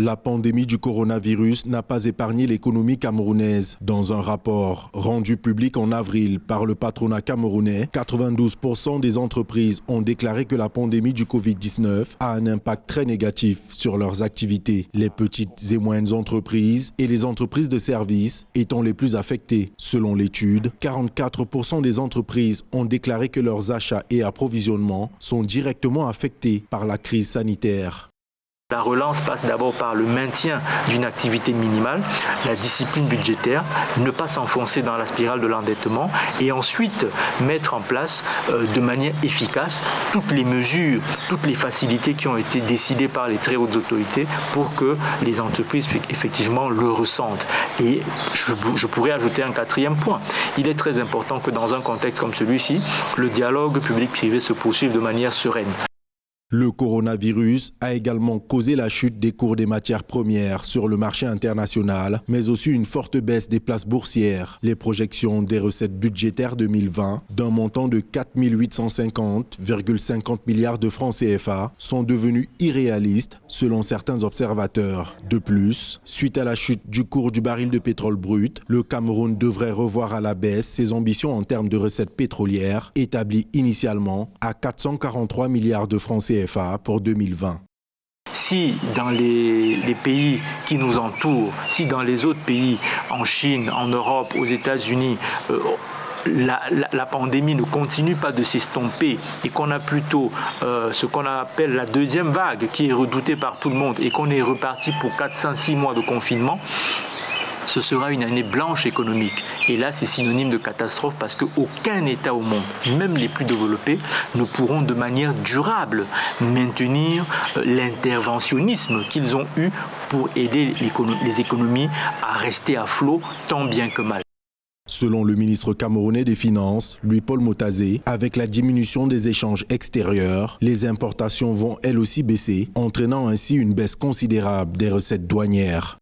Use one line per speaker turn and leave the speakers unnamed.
La pandémie du coronavirus n'a pas épargné l'économie camerounaise. Dans un rapport rendu public en avril par le patronat camerounais, 92% des entreprises ont déclaré que la pandémie du Covid-19 a un impact très négatif sur leurs activités. Les petites et moyennes entreprises et les entreprises de services étant les plus affectées. Selon l'étude, 44% des entreprises ont déclaré que leurs achats et approvisionnements sont directement affectés par la crise sanitaire.
La relance passe d'abord par le maintien d'une activité minimale, la discipline budgétaire, ne pas s'enfoncer dans la spirale de l'endettement et ensuite mettre en place de manière efficace toutes les mesures, toutes les facilités qui ont été décidées par les très hautes autorités pour que les entreprises effectivement le ressentent. Et je pourrais ajouter un quatrième point. Il est très important que dans un contexte comme celui-ci, le dialogue public-privé se poursuive de manière sereine.
Le coronavirus a également causé la chute des cours des matières premières sur le marché international, mais aussi une forte baisse des places boursières. Les projections des recettes budgétaires 2020 d'un montant de 4 850,50 milliards de francs CFA sont devenues irréalistes selon certains observateurs. De plus, suite à la chute du cours du baril de pétrole brut, le Cameroun devrait revoir à la baisse ses ambitions en termes de recettes pétrolières, établies initialement à 443 milliards de francs CFA pour 2020.
Si dans les pays qui nous entourent, si dans les autres pays, en Chine, en Europe, aux États-Unis, la pandémie ne continue pas de s'estomper et qu'on a plutôt ce qu'on appelle la deuxième vague qui est redoutée par tout le monde et qu'on est reparti pour 4-5-6 mois de confinement, ce sera une année blanche économique. Et là, c'est synonyme de catastrophe parce qu'aucun État au monde, même les plus développés, ne pourront de manière durable maintenir l'interventionnisme qu'ils ont eu pour aider les économies à rester à flot tant bien que mal.
Selon le ministre camerounais des Finances, Louis-Paul Motazé, avec la diminution des échanges extérieurs, les importations vont elles aussi baisser, entraînant ainsi une baisse considérable des recettes douanières.